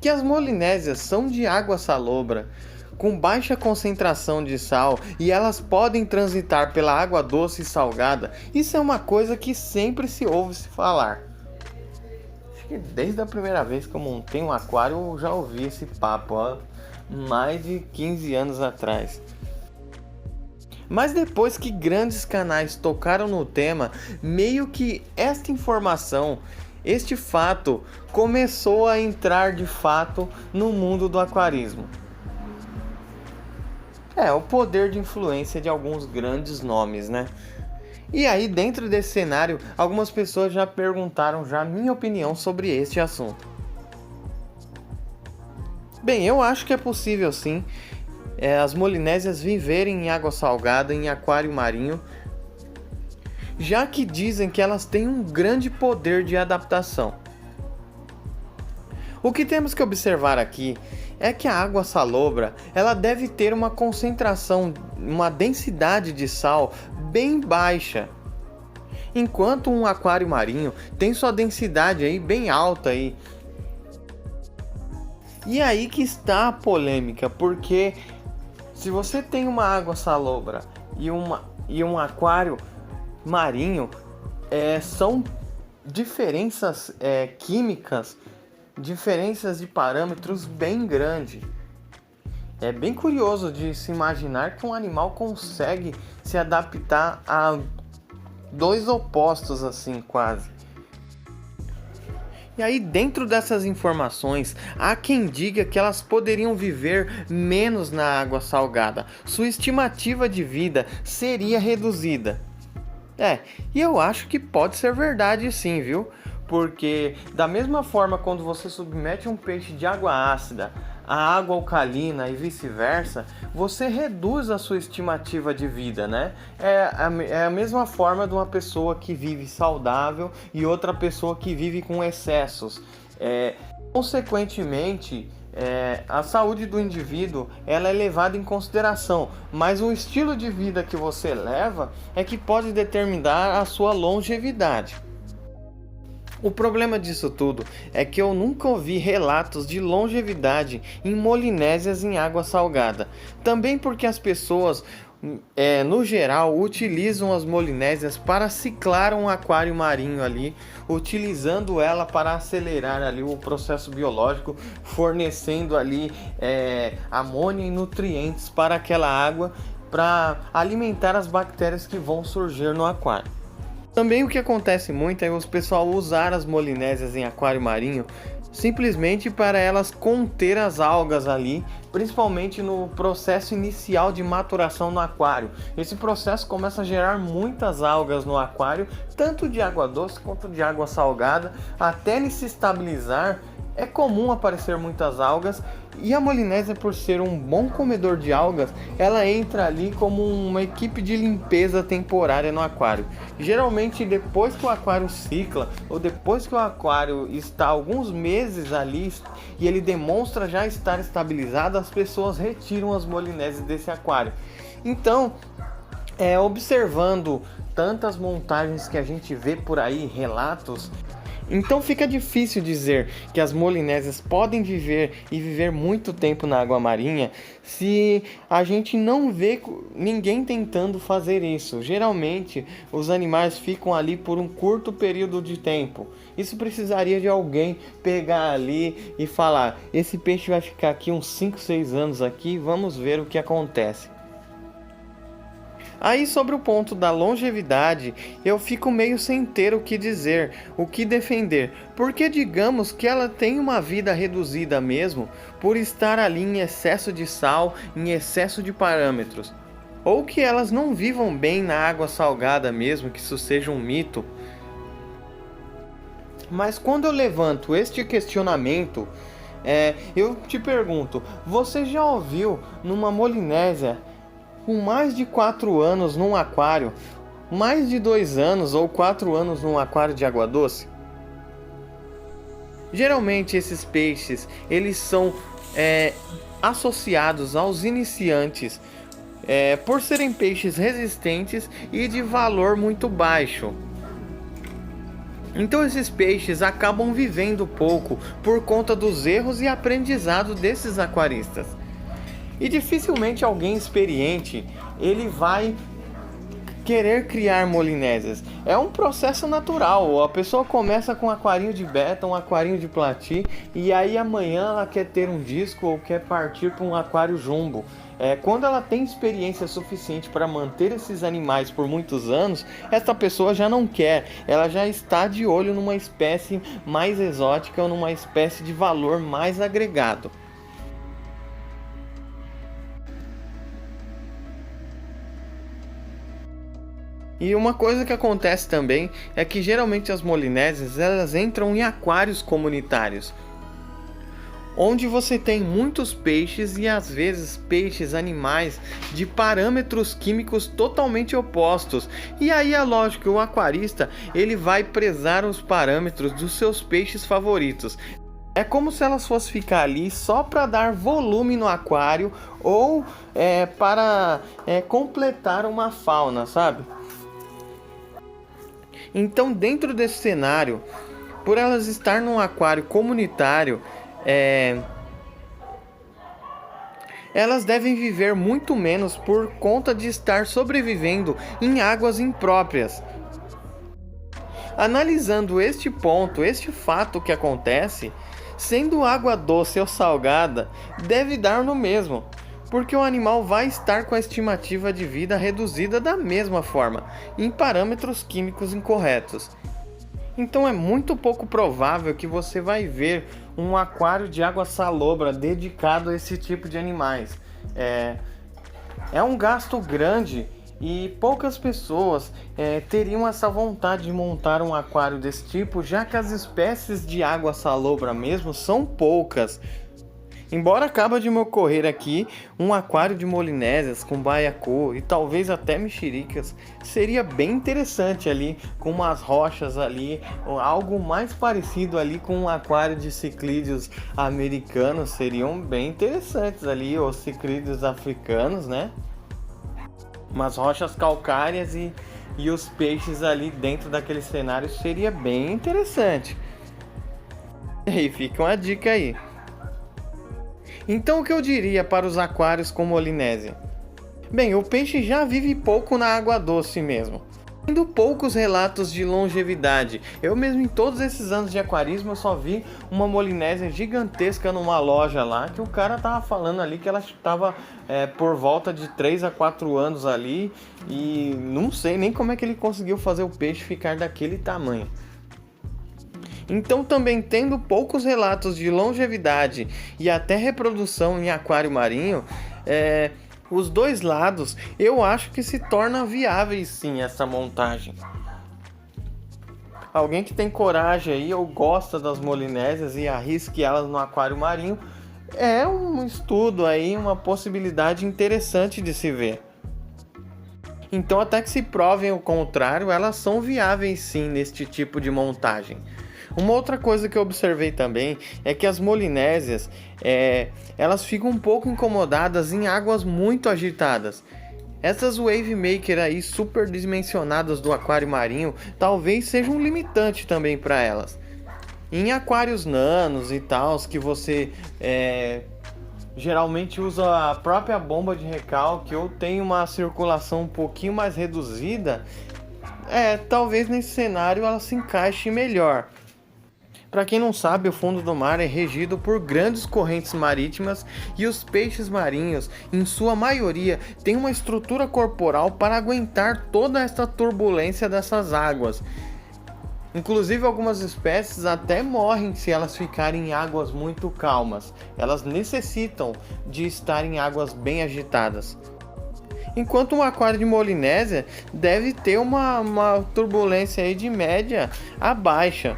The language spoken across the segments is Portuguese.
Que as molinésias são de água salobra, com baixa concentração de sal, e elas podem transitar pela água doce e salgada, isso é uma coisa que sempre se ouve se falar. Acho que desde a primeira vez que eu montei um aquário eu já ouvi esse papo, ó, mais de 15 anos atrás. Mas depois que grandes canais tocaram no tema, meio que esta informação, este fato, começou a entrar de fato no mundo do aquarismo. O poder de influência de alguns grandes nomes, né? E aí, dentro desse cenário, algumas pessoas já perguntaram já minha opinião sobre este assunto. Bem, eu acho que é possível sim as molinésias viverem em água salgada, em aquário marinho, já que dizem que elas têm um grande poder de adaptação. O que temos que observar aqui é que a água salobra ela deve ter uma concentração, uma densidade de sal bem baixa, enquanto um aquário marinho tem sua densidade aí bem alta aí. E aí que está a polêmica, porque se você tem uma água salobra e um aquário marinho, são diferenças químicas, diferenças de parâmetros bem grandes. É bem curioso de se imaginar que um animal consegue se adaptar a dois opostos assim quase. E aí, dentro dessas informações, há quem diga que elas poderiam viver menos na água salgada. Sua estimativa de vida seria reduzida. E eu acho que pode ser verdade sim, viu? Porque da mesma forma quando você submete um peixe de água ácida à água alcalina e vice-versa, você reduz a sua estimativa de vida, né? É a mesma forma de uma pessoa que vive saudável e outra pessoa que vive com excessos. Consequentemente, a saúde do indivíduo ela é levada em consideração, mas o estilo de vida que você leva é que pode determinar a sua longevidade. O problema disso tudo é que eu nunca ouvi relatos de longevidade em molinésias em água salgada. Também porque as pessoas, no geral, utilizam as molinésias para ciclar um aquário marinho ali, utilizando ela para acelerar ali o processo biológico, fornecendo ali amônia e nutrientes para aquela água, para alimentar as bactérias que vão surgir no aquário. Também o que acontece muito é os pessoal usar as molinésias em aquário marinho simplesmente para elas conter as algas ali, principalmente no processo inicial de maturação no aquário. Esse processo começa a gerar muitas algas no aquário, tanto de água doce quanto de água salgada, até ele se estabilizar. É comum aparecer muitas algas e a molinésia, por ser um bom comedor de algas, ela entra ali como uma equipe de limpeza temporária no aquário. Geralmente depois que o aquário cicla ou depois que o aquário está alguns meses ali e ele demonstra já estar estabilizado, as pessoas retiram as molinésias desse aquário. Então, observando tantas montagens que a gente vê por aí, relatos, então fica difícil dizer que as molinésias podem viver muito tempo na água marinha se a gente não vê ninguém tentando fazer isso. Geralmente os animais ficam ali por um curto período de tempo. Isso precisaria de alguém pegar ali e falar: esse peixe vai ficar aqui uns 5, 6 anos aqui, vamos ver o que acontece. Aí sobre o ponto da longevidade, eu fico meio sem ter o que dizer, o que defender, porque digamos que ela tem uma vida reduzida mesmo por estar ali em excesso de sal, em excesso de parâmetros, ou que elas não vivam bem na água salgada mesmo, que isso seja um mito. Mas quando eu levanto este questionamento, eu te pergunto, você já ouviu numa molinésia com mais de 4 anos num aquário, mais de 2 anos ou 4 anos num aquário de água doce? Geralmente esses peixes, eles são associados aos iniciantes, por serem peixes resistentes e de valor muito baixo. Então esses peixes acabam vivendo pouco por conta dos erros e aprendizado desses aquaristas. E dificilmente alguém experiente ele vai querer criar molinésias. É um processo natural. A pessoa começa com um aquarinho de beta, um aquarinho de plati, e aí amanhã ela quer ter um disco ou quer partir para um aquário jumbo. Quando ela tem experiência suficiente para manter esses animais por muitos anos, essa pessoa já não quer. Ela já está de olho numa espécie mais exótica ou numa espécie de valor mais agregado. E uma coisa que acontece também é que geralmente as molinésias elas entram em aquários comunitários, onde você tem muitos peixes e às vezes peixes, animais de parâmetros químicos totalmente opostos. E aí é lógico que o aquarista ele vai prezar os parâmetros dos seus peixes favoritos. É como se elas fossem ficar ali só para dar volume no aquário ou para completar uma fauna, sabe? Então, dentro desse cenário, por elas estar num aquário comunitário, elas devem viver muito menos por conta de estar sobrevivendo em águas impróprias. Analisando este ponto, este fato que acontece, sendo água doce ou salgada, deve dar no mesmo, porque o animal vai estar com a estimativa de vida reduzida da mesma forma, em parâmetros químicos incorretos. Então é muito pouco provável que você vai ver um aquário de água salobra dedicado a esse tipo de animais. É um gasto grande e poucas pessoas teriam essa vontade de montar um aquário desse tipo, já que as espécies de água salobra mesmo são poucas. Embora acabe de me ocorrer aqui um aquário de molinésias com baiacu e talvez até mexericas, seria bem interessante ali, com umas rochas ali, algo mais parecido ali com um aquário de ciclídeos americanos, seriam bem interessantes ali, os ciclídeos africanos, né? Umas rochas calcárias e os peixes ali dentro daquele cenário seria bem interessante. E fica uma dica aí. Então o que eu diria para os aquários com molinésia? Bem, o peixe já vive pouco na água doce mesmo, tendo poucos relatos de longevidade. Eu mesmo em todos esses anos de aquarismo eu só vi uma molinésia gigantesca numa loja lá, que o cara tava falando ali que ela estava por volta de 3 a 4 anos ali, e não sei nem como é que ele conseguiu fazer o peixe ficar daquele tamanho. Então, também tendo poucos relatos de longevidade e até reprodução em aquário marinho, os dois lados eu acho que se torna viáveis sim essa montagem. Alguém que tem coragem aí ou gosta das molinésias e arrisque elas no aquário marinho, é um estudo aí, uma possibilidade interessante de se ver. Então, até que se provem o contrário, elas são viáveis sim neste tipo de montagem. Uma outra coisa que eu observei também é que as molinésias, elas ficam um pouco incomodadas em águas muito agitadas. Essas wave maker aí super dimensionadas do aquário marinho talvez seja um limitante também para elas. Em aquários nanos e tal, que você geralmente usa a própria bomba de recalque ou tem uma circulação um pouquinho mais reduzida, talvez nesse cenário ela se encaixe melhor. Para quem não sabe, o fundo do mar é regido por grandes correntes marítimas e os peixes marinhos, em sua maioria, têm uma estrutura corporal para aguentar toda esta turbulência dessas águas. Inclusive, algumas espécies até morrem se elas ficarem em águas muito calmas. Elas necessitam de estar em águas bem agitadas. Enquanto um aquário de molinésia deve ter uma turbulência aí de média a baixa.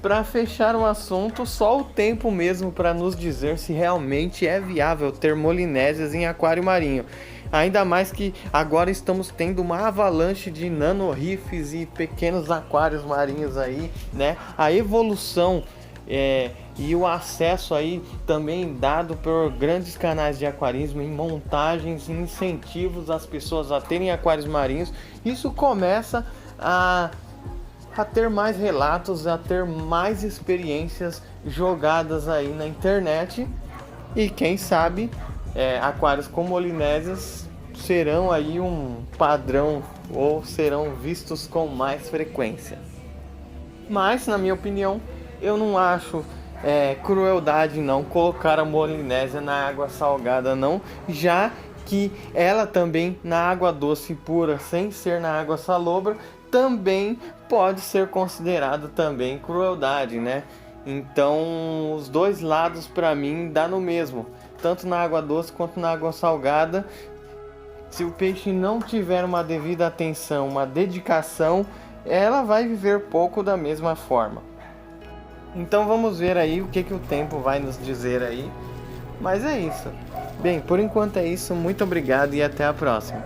Para fechar o assunto, só o tempo mesmo para nos dizer se realmente é viável ter molinésias em aquário marinho. Ainda mais que agora estamos tendo uma avalanche de nanorifes e pequenos aquários marinhos aí, né? A evolução e o acesso aí também dado por grandes canais de aquarismo em montagens e incentivos às pessoas a terem aquários marinhos. Isso começa a a ter mais relatos, a ter mais experiências jogadas aí na internet. E quem sabe aquários com molinésias serão aí um padrão ou serão vistos com mais frequência. Mas, na minha opinião, eu não acho crueldade não colocar a molinésia na água salgada não, já que ela também na água doce pura, sem ser na água salobra, também pode ser considerado também crueldade, né? Então, os dois lados para mim dá no mesmo, tanto na água doce quanto na água salgada. Se o peixe não tiver uma devida atenção, uma dedicação, ela vai viver pouco da mesma forma. Então vamos ver aí o que o tempo vai nos dizer aí. Mas é isso. Bem, por enquanto é isso. Muito obrigado e até a próxima.